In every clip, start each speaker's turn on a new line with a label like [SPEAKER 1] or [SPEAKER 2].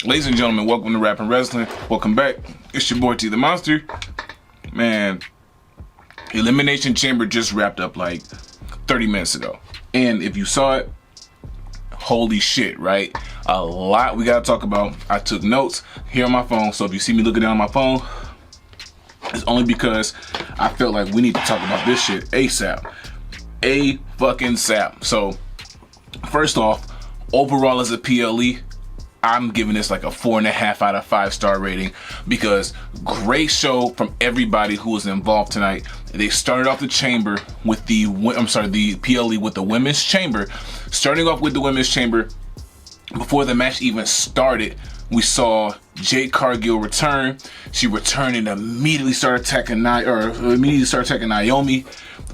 [SPEAKER 1] Ladies and gentlemen, welcome to Rapping Wrestling. Welcome back. It's your boy T the Monster. Man, Elimination Chamber just wrapped up like 30 minutes ago. And if you saw it, holy shit, right? A lot we gotta talk about. I took notes here on my phone, so if you see me looking down on my phone, it's only because I felt like we need to talk about this shit ASAP. Fucking sap. So, first off, overall as a PLE, I'm giving this like a 4.5 out of 5 star rating because great show from everybody who was involved tonight. They started off the chamber with the PLE with the women's chamber. Starting off with the women's chamber, before the match even started, we saw Jade Cargill return. She returned and immediately started attacking Naomi,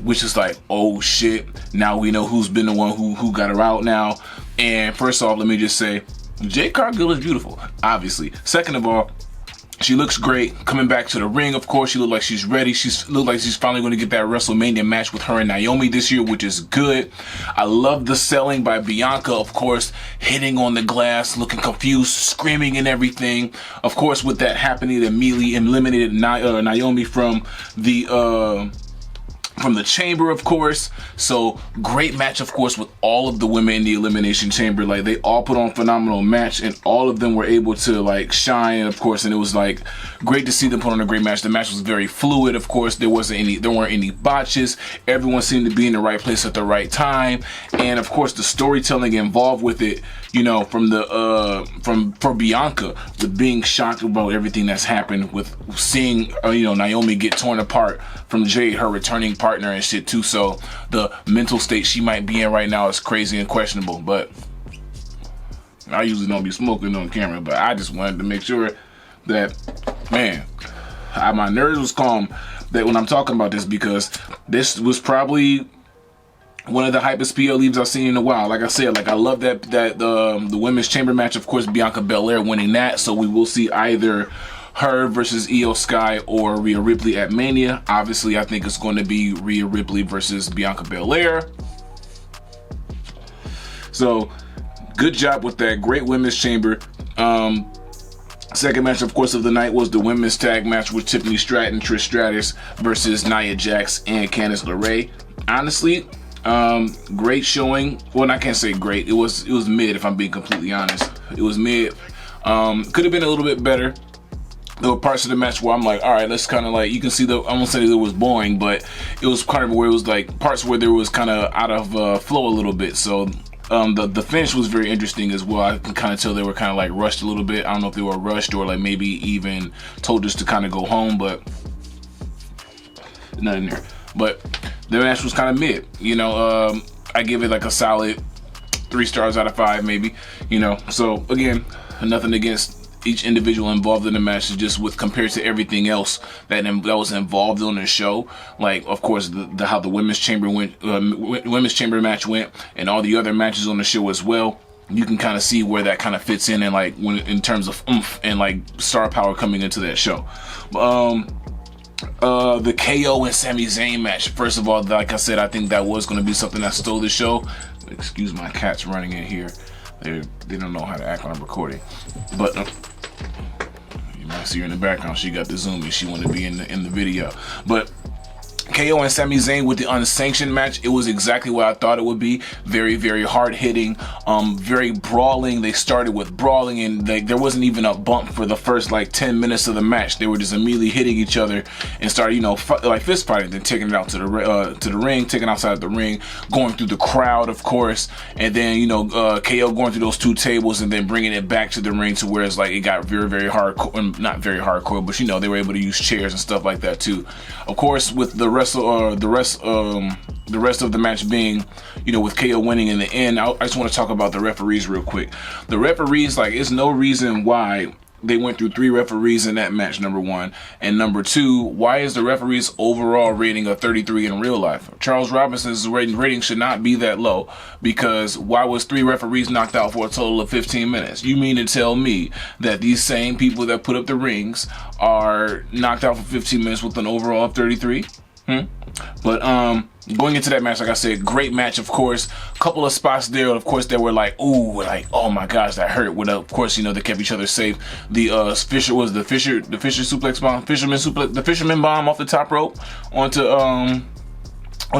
[SPEAKER 1] which is like, oh shit. Now we know who's been the one who got her out now. And first off, let me just say, Jade Cargill is beautiful, obviously. Second of all, she looks great coming back to the ring. Of course, she looked like she's ready. Looked like she's finally going to get that WrestleMania match with her and Naomi this year, which is good. I love the selling by Bianca, of course, hitting on the glass, looking confused, screaming and everything. Of course, with that happening, it immediately eliminated Naomi from the chamber, of course. So great match, of course, with all of the women in the Elimination Chamber. Like, they all put on a phenomenal match and all of them were able to like shine, of course, and it was like great to see them put on a great match. The match was very fluid, of course. There weren't any botches. Everyone seemed to be in the right place at the right time, and of course the storytelling involved with it, you know, for Bianca, with being shocked about everything that's happened, with seeing Naomi get torn apart from Jade, her returning partner and shit too. So the mental state she might be in right now is crazy and questionable. But I usually don't be smoking on camera, but I just wanted to make sure that, man, my nerves was calm that when I'm talking about this, because this was probably one of the hypest PLEs I've seen in a while. Like I said, like I love that the women's chamber match. Of course, Bianca Belair winning that, so we will see either her versus Io Sky or Rhea Ripley at Mania. Obviously, I think it's going to be Rhea Ripley versus Bianca Belair. So, good job with that. Great women's chamber. Second match, of course, of the night was the women's tag match with Tiffany Stratton, Trish Stratus versus Nia Jax and Candice LeRae. Honestly, great showing. Well, I can't say great. It was mid, if I'm being completely honest. It was mid. Could have been a little bit better. There were parts of the match where I'm like, all right, let's kind of like, you can see I won't say that it was boring, but it was kind of where it was like parts where there was kind of out of flow a little bit. So the finish was very interesting as well. I can kind of tell they were kind of like rushed a little bit. I don't know if they were rushed or like maybe even told us to kind of go home, but nothing there. But the match was kind of mid, you know. I give it like a solid 3 stars out of 5 maybe, you know. So again, nothing against each individual involved in the match, just with compared to everything else that was involved on the show. Like, of course, how the women's chamber match went, and all the other matches on the show as well. You can kind of see where that kind of fits in, and like in terms of oomph and like star power coming into that show. The KO and Sami Zayn match. First of all, like I said, I think that was going to be something that stole the show. Excuse my cats running in here. They don't know how to act when I'm recording. But you might see her in the background. She got the zoom and she wanted to be in the video. But KO and Sami Zayn with the unsanctioned match, it was exactly what I thought it would be. Very, very hard hitting, very brawling. They started with brawling, and there wasn't even a bump for the first like 10 minutes of the match. They were just immediately hitting each other and started, like fist fighting, then taking it out to the ring, taking outside the ring, going through the crowd, of course, and then KO going through those 2 tables and then bringing it back to the ring to where it's like it got very, very hardcore, not very hardcore, but they were able to use chairs and stuff like that too. Of course, with the rest of the match being, with KO winning in the end, I just want to talk about the referees real quick. The referees, like, it's no reason why they went through 3 referees in that match, number 1. And number 2, why is the referees overall rating a 33 in real life? Charles Robinson's rating should not be that low, because why was 3 referees knocked out for a total of 15 minutes? You mean to tell me that these same people that put up the rings are knocked out for 15 minutes with an overall of 33? But going into that match, like I said, great match, of course. Couple of spots there, of course, that were like, ooh, like, oh my gosh, that hurt. With, of course, you know, they kept each other safe. The Fisher suplex bomb, the fisherman bomb off the top rope onto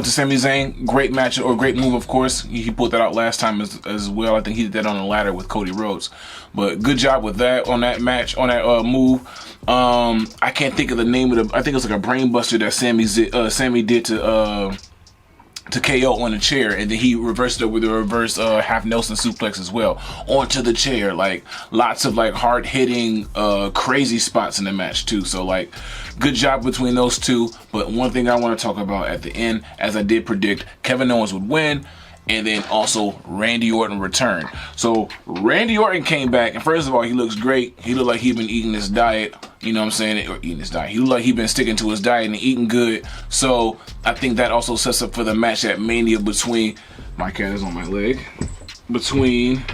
[SPEAKER 1] Sami Zayn. Great match, or great move, of course. He pulled that out last time as well. I think he did that on the ladder with Cody Rhodes. But good job with that, on that match, on that move. I can't think of the name of I think it was like a brain buster that Sami did to KO on the chair, and then he reversed it with a reverse half Nelson suplex as well onto the chair. Like, lots of like hard hitting crazy spots in the match too. So like, good job between those two. But one thing I want to talk about at the end, as I did predict, Kevin Owens would win, and then also Randy Orton returned. So Randy Orton came back, and first of all, he looks great. He looked like he'd been eating his diet, you know what I'm saying, or eating his diet. He looked like he'd been sticking to his diet and eating good. So I think that also sets up for the match at Mania between, my cat is on my leg, between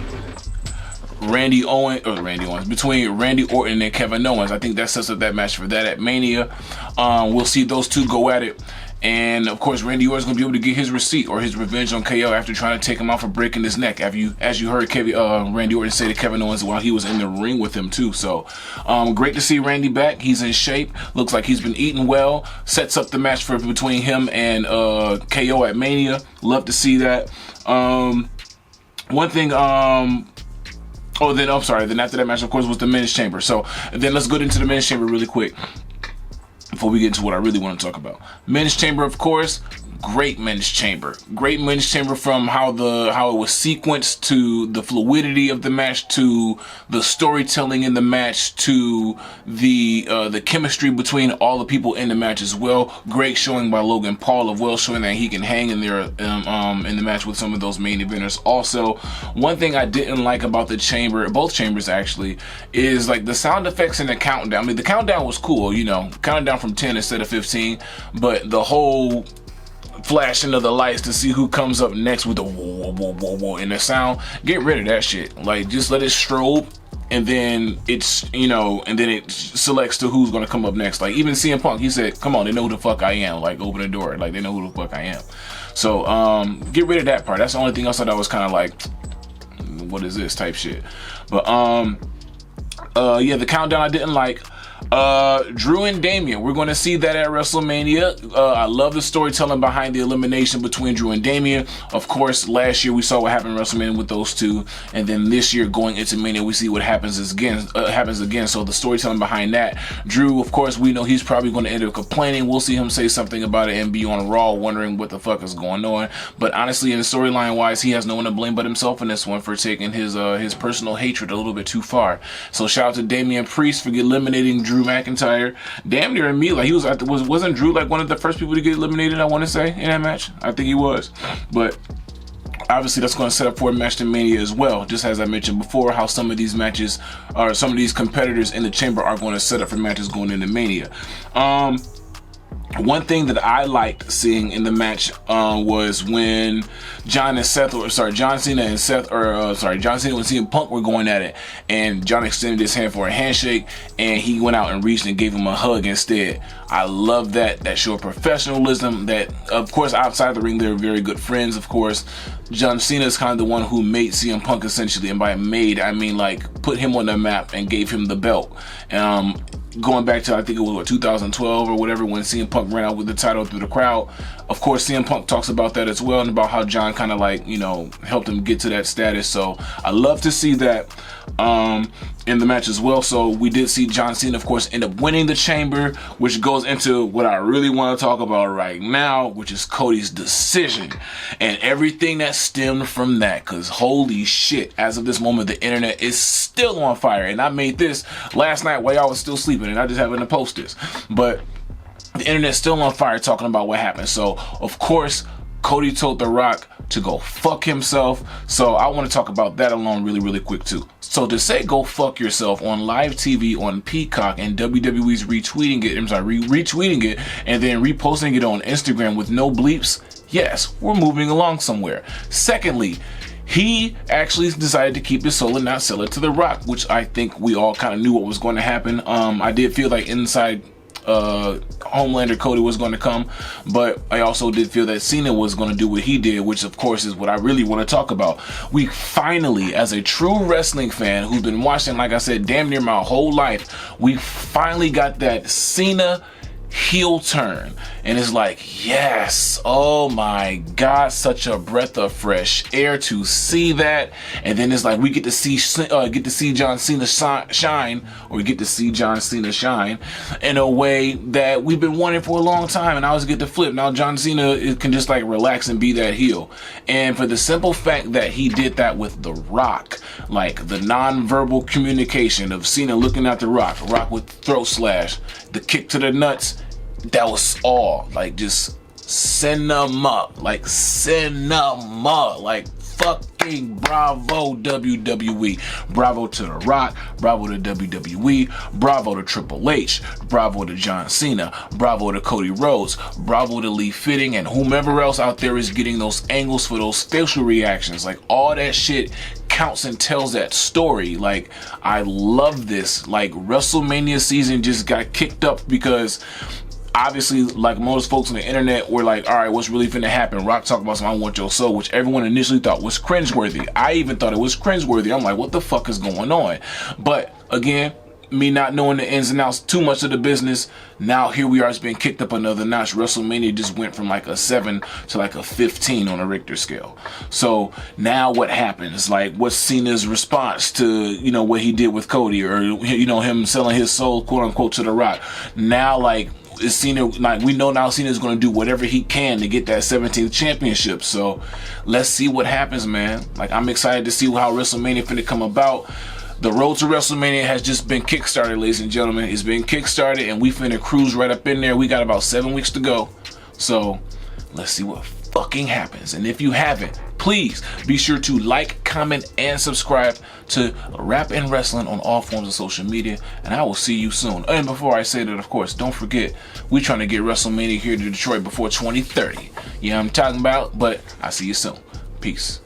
[SPEAKER 1] Randy Orton and Kevin Owens. I think that sets up that match for that at Mania. We'll see those two go at it. And of course, Randy Orton's gonna be able to get his receipt or his revenge on KO after trying to take him out for breaking his neck. As you heard Randy Orton say to Kevin Owens while he was in the ring with him too. So great to see Randy back. He's in shape. Looks like he's been eating well. Sets up the match for between him and KO at Mania. Love to see that. One thing. Then after that match, of course, was the men's chamber. So then let's go into the men's chamber really quick before we get into what I really want to talk about. Men's chamber, of course, great men's chamber. Great men's chamber, from how it was sequenced, to the fluidity of the match, to the storytelling in the match, to the chemistry between all the people in the match as well. Great showing by Logan Paul of showing that he can hang in there in the match with some of those main eventers. Also, one thing I didn't like about the chamber, both chambers actually, is like the sound effects and the countdown. I mean, the countdown was cool, you know, counting down from 10 instead of 15, but the whole flashing of the lights to see who comes up next with the whoa, whoa, whoa, whoa, and the sound, get rid of that shit. Like, just let it strobe, and then it's, you know, and then it selects to who's gonna come up next. Like, even CM Punk, he said, come on, they know who the fuck I am. Like, open the door, like, they know who the fuck I am. So get rid of that part. That's the only thing else that I was kind of like, what is this type shit. But yeah, the countdown I didn't like. Drew and Damian, we're going to see that at WrestleMania. I love the storytelling behind the elimination between Drew and Damian. Of course, last year we saw what happened at WrestleMania with those two, and then this year going into Mania, we see what happens again. So the storytelling behind that. Drew, of course, we know he's probably going to end up complaining. We'll see him say something about it and be on Raw wondering what the fuck is going on. But honestly, in the storyline wise, he has no one to blame but himself in this one for taking his personal hatred a little bit too far. So shout out to Damian Priest for eliminating Drew McIntyre. Damn near me, like he wasn't Drew like one of the first people to get eliminated, I want to say, in that match? I think he was. But obviously that's going to set up for a match to Mania as well, just as I mentioned before, how some of these matches, or some of these competitors in the chamber are going to set up for matches going into Mania. One thing that I liked seeing in the match was when John Cena and CM Punk were going at it, and John extended his hand for a handshake, and he went out and reached and gave him a hug instead. I love that show of professionalism. That, of course, outside the ring, they're very good friends. Of course, John Cena is kind of the one who made CM Punk, essentially, and by made, I mean like put him on the map and gave him the belt. Going back to, I think it was 2012 or whatever, when CM Punk ran out with the title through the crowd. Of course, CM Punk talks about that as well, and about how John kind of like, you know, helped him get to that status. So I love to see that in the match as well. So we did see John Cena, of course, end up winning the chamber, which goes into what I really want to talk about right now, which is Cody's decision and everything that stemmed from that. Because holy shit, as of this moment, the internet is still on fire. And I made this last night while y'all was still sleeping, and I just happened to post this. But the internet's still on fire talking about what happened. So, of course, Cody told The Rock to go fuck himself. So I want to talk about that alone really, really quick too. So to say go fuck yourself on live TV on Peacock, and WWE's retweeting it and then reposting it on Instagram with no bleeps, yes, we're moving along somewhere. Secondly, he actually decided to keep his soul and not sell it to The Rock, which I think we all kind of knew what was going to happen. I did feel like inside Homelander Cody was going to come, but I also did feel that Cena was going to do what he did, which of course is what I really want to talk about. We finally, as a true wrestling fan who's been watching, like I said, damn near my whole life, we finally got that Cena heel turn, and it's like, yes, oh my god, such a breath of fresh air to see that. And then it's like we get to see John Cena shine, or we get to see John Cena shine in a way that we've been wanting for a long time. And I always get to flip. Now John Cena can just like relax and be that heel, and for the simple fact that he did that with The Rock, like the non-verbal communication of Cena looking at The Rock with throat slash, the kick to the nuts, that was all like just cinema, like fucking bravo WWE, bravo to The Rock, bravo to WWE, bravo to Triple H, bravo to John Cena, bravo to Cody Rhodes, bravo to Lee Fitting, and whomever else out there is getting those angles for those facial reactions. Like all that shit counts and tells that story. Like I love this. Like WrestleMania season just got kicked up because obviously, like most folks on the internet were like, all right, what's really finna happen? Rock talking about some I Want Your Soul, which everyone initially thought was cringeworthy. I even thought it was cringeworthy. I'm like, what the fuck is going on? But again, me not knowing the ins and outs too much of the business, now here we are, it's been kicked up another notch. WrestleMania just went from like a 7 to like a 15 on a Richter scale. So now what happens? Like, what's Cena's response to, you know, what he did with Cody, or, you know, him selling his soul, quote unquote, to The Rock? Now, like, is Cena, like, we know now Cena is going to do whatever he can to get that 17th championship. So let's see what happens, man. Like, I'm excited to see how WrestleMania finna come about. The road to WrestleMania has just been kickstarted, ladies and gentlemen. It's been kickstarted, and we finna cruise right up in there. We got about 7 weeks to go. So let's see what fucking happens. And if you haven't, please be sure to like, comment, and subscribe to Rap and Wrestling on all forms of social media, and I will see you soon. And before I say that, of course, don't forget, we're trying to get WrestleMania here to Detroit before 2030. Yeah, I'm talking about, but I'll see you soon. Peace.